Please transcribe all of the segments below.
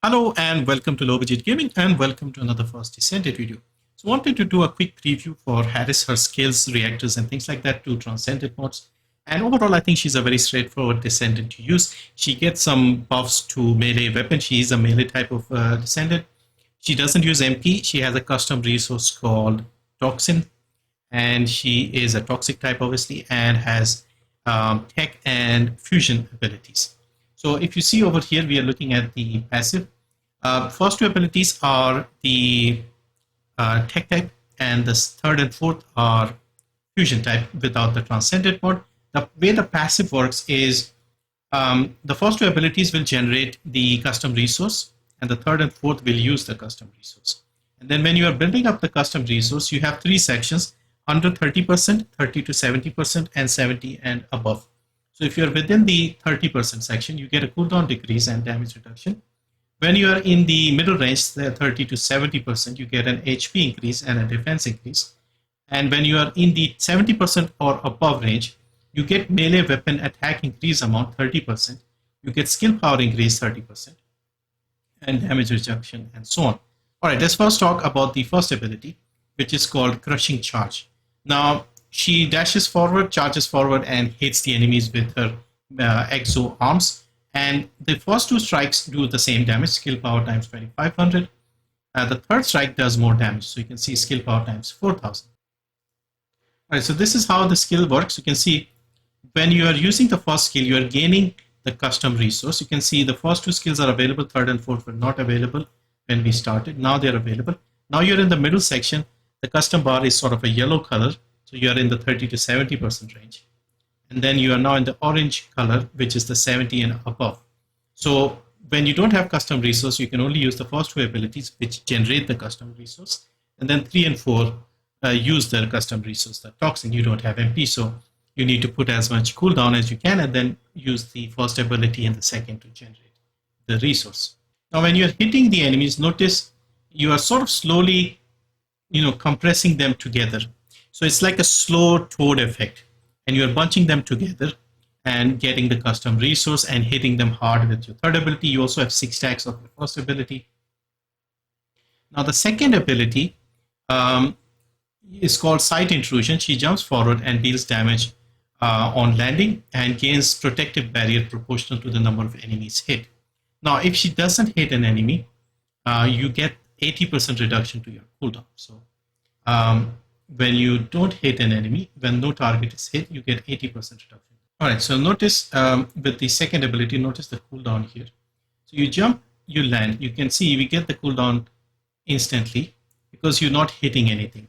Hello and welcome to Low Budget Gaming and welcome to another first Descendant video. So wanted to do a quick preview for Harris, her skills, reactors and things like that to Transcendent mods. And overall I think she's a very straightforward Descendant to use. She gets some buffs to melee weapon. She is a melee type of Descendant. She doesn't use MP. She has a custom resource called Toxin. And she is a toxic type obviously and has tech and fusion abilities. So if you see over here, we are looking at the passive. First two abilities are the tech type, and the third and fourth are fusion type without the Transcendent mod. The way the passive works is the first two abilities will generate the custom resource, and the third and fourth will use the custom resource. And then when you are building up the custom resource, you have three sections: under 30%, 30 to 70%, and 70 and above. So if you're within the 30% section, you get a cooldown decrease and damage reduction. When you are in the middle range, the 30 to 70%, you get an HP increase and a defense increase. And when you are in the 70% or above range, you get melee weapon attack increase amount 30%. You get skill power increase 30%, and damage reduction, and so on. All right, let's first talk about the first ability, which is called Crushing Charge. Now, she dashes forward, charges forward, and hits the enemies with her exo arms. And the first two strikes do the same damage, skill power times 2500. The third strike does more damage, so you can see skill power times 4000. All right, so this is how the skill works. You can see when you are using the first skill, you are gaining the custom resource. You can see the first two skills are available, third and fourth were not available when we started. Now they're available. Now you're in the middle section. The custom bar is sort of a yellow color, so you are in the 30 to 70% range. And then you are now in the orange color, which is the 70 and above. So when you don't have custom resource, you can only use the first two abilities, which generate the custom resource. And then 3 and 4 use the custom resource. The Toxin, you don't have MP, so you need to put as much cooldown as you can and then use the first ability and the second to generate the resource. Now, when you're hitting the enemies, notice you are sort of slowly, compressing them together. So it's like a slow toad effect. And you're bunching them together and getting the custom resource and hitting them hard with your third ability. You also have 6 stacks of the first ability. Now the second ability is called Sight Intrusion. She jumps forward and deals damage on landing and gains protective barrier proportional to the number of enemies hit. Now if she doesn't hit an enemy, you get 80% reduction to your cooldown. So when you don't hit an enemy, when no target is hit, you get 80% reduction. All right, so notice with the second ability, notice the cooldown here. So you jump, you land. You can see we get the cooldown instantly because you're not hitting anything.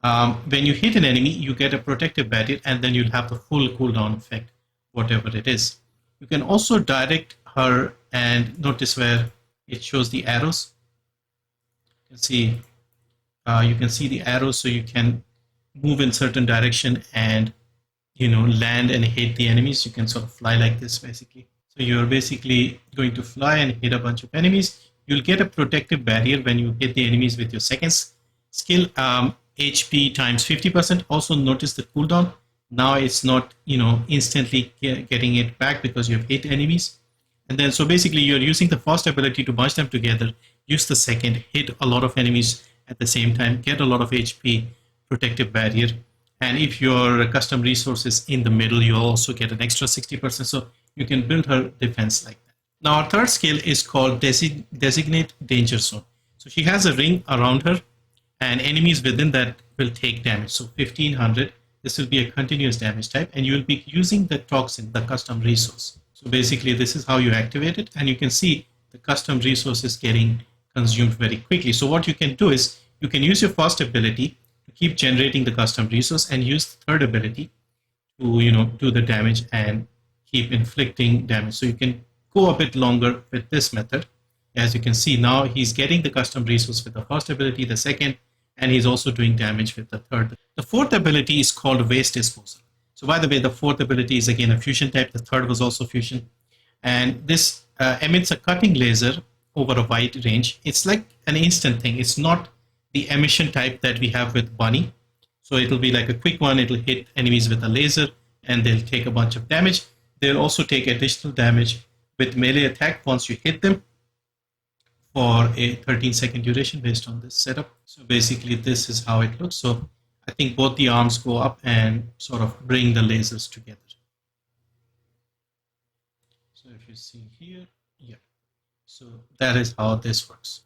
When you hit an enemy, you get a protective barrier, and then you'll have the full cooldown effect, whatever it is. You can also direct her, and notice where it shows the arrows. You can see the arrows, so you can move in certain direction and land and hit the enemies. You can sort of fly like this basically. So you're basically going to fly and hit a bunch of enemies. You'll get a protective barrier when you hit the enemies with your second skill. HP times 50%. Also notice the cooldown. Now it's not instantly getting it back because you have hit enemies. And then so basically you're using the first ability to bunch them together, use the second, hit a lot of enemies at the same time, get a lot of HP, protective barrier. And if your custom resource is in the middle, you also get an extra 60%. So you can build her defense like that. Now our third skill is called Designate Danger Zone. So she has a ring around her and enemies within that will take damage. So 1500, this will be a continuous damage type, and you will be using the Toxin, the custom resource. So basically this is how you activate it, and you can see the custom resource is getting consumed very quickly. So what you can do is you can use your first ability to keep generating the custom resource and use the third ability to do the damage and keep inflicting damage. So you can go a bit longer with this method. As you can see now, he's getting the custom resource with the first ability, the second, and he's also doing damage with the third. The fourth ability is called Waste Disposal. So by the way, the fourth ability is again a fusion type. The third was also fusion, and this emits a cutting laser over a wide range. It's like an instant thing. It's not the emission type that we have with Bunny. So it'll be like a quick one. It'll hit enemies with a laser and they'll take a bunch of damage. They'll also take additional damage with melee attack once you hit them. for a 13-second duration based on this setup. So basically this is how it looks. So I think both the arms go up and sort of bring the lasers together. So if you see here, yeah. So that is how this works.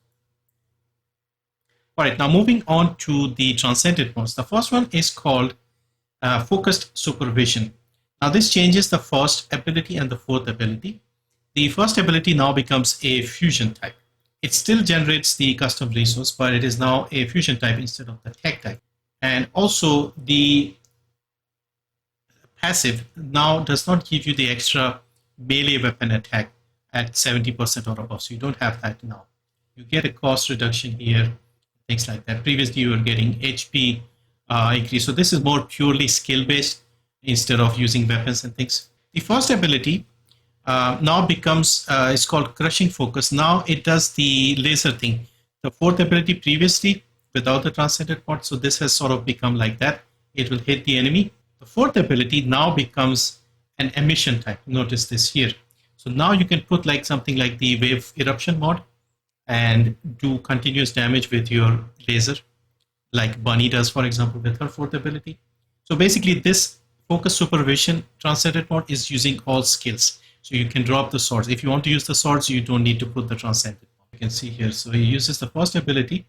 All right, now moving on to the Transcendent modes. The first one is called Focused Supervision. Now this changes the first ability and the fourth ability. The first ability now becomes a fusion type. It still generates the custom resource, but it is now a fusion type instead of the tech type. And also the passive now does not give you the extra melee weapon attack at 70% or above. So you don't have that now. You get a cost reduction here, things like that. Previously you were getting HP increase. So this is more purely skill based instead of using weapons and things. The first ability now becomes, it's called Crushing Focus. Now it does the laser thing. The fourth ability previously without the Transcendent mod, so this has sort of become like that. It will hit the enemy. The fourth ability now becomes an emission type. Notice this here. So now you can put like something like the Wave Eruption mod and do continuous damage with your laser, like Bunny does, for example, with her fourth ability. So basically this Focus Supervision Transcendent mod is using all skills. So you can drop the swords. If you want to use the swords, you don't need to put the Transcendent mod. You can see here. So he uses the first ability,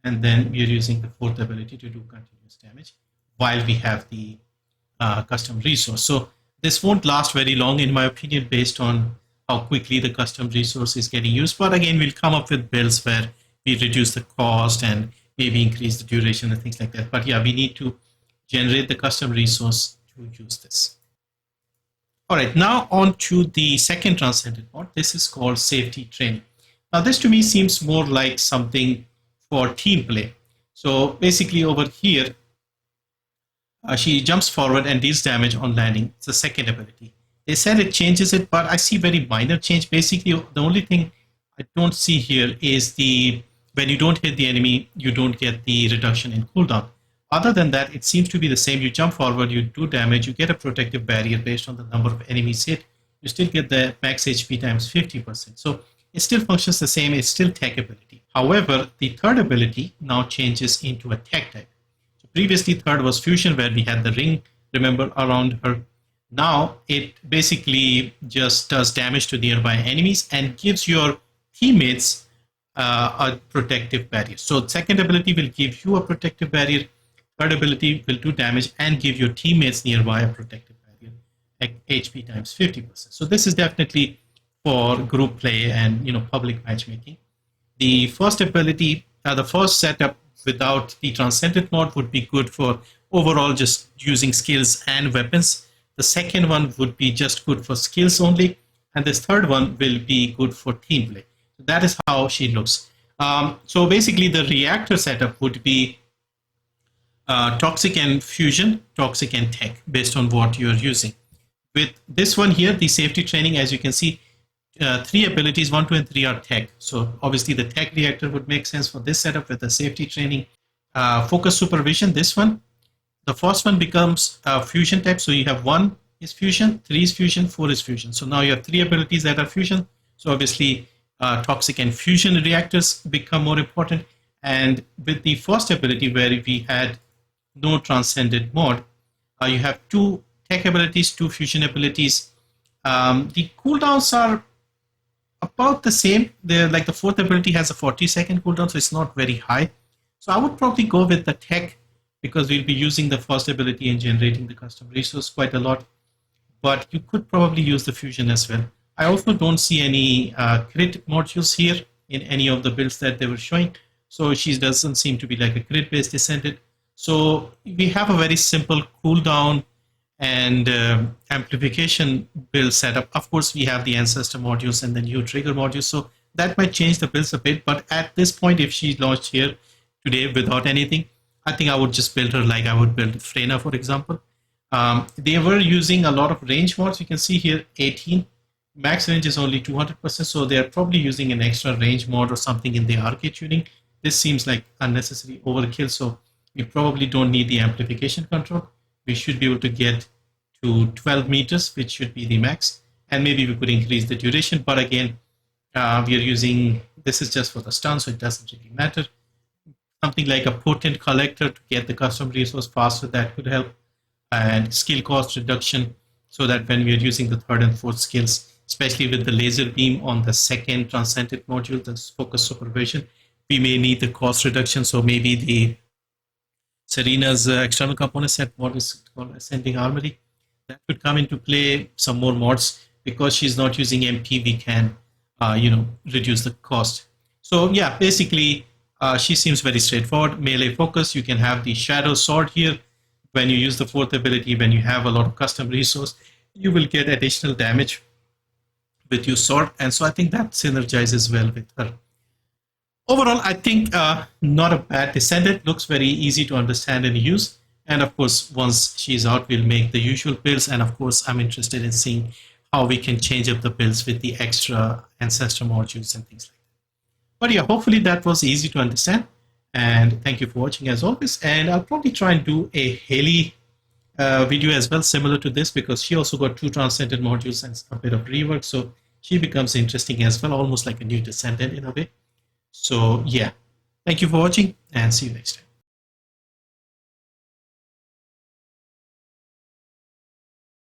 and then we're using the fourth ability to do continuous damage while we have the custom resource. So this won't last very long, in my opinion, based on how quickly the custom resource is getting used. But again, we'll come up with builds where we reduce the cost and maybe increase the duration and things like that. But yeah, we need to generate the custom resource to use this. All right, now on to the second Transcendent mod. This is called Safety Training. Now this to me seems more like something for team play. So basically over here, she jumps forward and deals damage on landing. It's the second ability. They said it changes it, but I see very minor change. Basically, the only thing I don't see here is when you don't hit the enemy, you don't get the reduction in cooldown. Other than that, it seems to be the same. You jump forward, you do damage, you get a protective barrier based on the number of enemies hit. You still get the max HP times 50%. So it still functions the same. It's still tech ability. However, the third ability now changes into a tech type. So previously, third was fusion, where we had the ring, remember, around her. Now it basically just does damage to nearby enemies and gives your teammates a protective barrier. So second ability will give you a protective barrier. Third ability will do damage and give your teammates nearby a protective barrier at HP times 50%. So this is definitely for group play and public matchmaking. The first ability, the first setup without the Transcendent mod would be good for overall just using skills and weapons. The second one would be just good for skills only, and this third one will be good for team play. So that is how she looks. So basically the reactor setup would be toxic and fusion, toxic and tech, based on what you're using. With this one here, the safety training, as you can see, 3 abilities, 1, 2, and 3 are tech. So obviously the tech reactor would make sense for this setup with the safety training. Focus Supervision, this one. The first one becomes fusion type. So you have 1 is fusion, 3 is fusion, 4 is fusion. So now you have 3 abilities that are fusion. So obviously toxic and fusion reactors become more important. And with the first ability, where we had no Transcendent mod, you have 2 tech abilities, 2 fusion abilities. The cooldowns are about the same. They're like the fourth ability has a 40-second cooldown, so it's not very high. So I would probably go with the tech, because we'll be using the first ability and generating the custom resource quite a lot. But you could probably use the fusion as well. I also don't see any crit modules here in any of the builds that they were showing. So she doesn't seem to be like a crit-based Descendant. So we have a very simple cooldown and amplification build setup. Of course, we have the ancestor modules and the new trigger modules. So that might change the builds a bit. But at this point, if she launched here today without anything, I think I would just build her like I would build Freyna, for example. They were using a lot of range mods. You can see here 18. Max range is only 200%. So they're probably using an extra range mod or something in the arcade tuning. This seems like unnecessary overkill. So we probably don't need the amplification control. We should be able to get to 12 meters, which should be the max. And maybe we could increase the duration. But again, we are using this is just for the stun, so it doesn't really matter. Something like a potent collector to get the custom resource faster, that could help. And skill cost reduction, so that when we're using the third and fourth skills, especially with the laser beam on the second Transcendent module, the focus supervision, we may need the cost reduction. So maybe the Serena's external component set, what is called Ascending Armory, that could come into play. Some more mods, because she's not using MP, we can reduce the cost. So yeah, basically she seems very straightforward. Melee focus, you can have the shadow sword here. When you use the fourth ability, when you have a lot of custom resource, you will get additional damage with your sword. And so I think that synergizes well with her. Overall, I think not a bad Descendant. Looks very easy to understand and use. And of course, once she's out, we'll make the usual builds. And of course, I'm interested in seeing how we can change up the builds with the extra ancestor modules and things like that. But yeah, hopefully that was easy to understand. And thank you for watching as always. And I'll probably try and do a Haley video as well, similar to this, because she also got 2 Transcendent modules and a bit of rework. So she becomes interesting as well, almost like a new Descendant in a way. So yeah, thank you for watching and see you next time.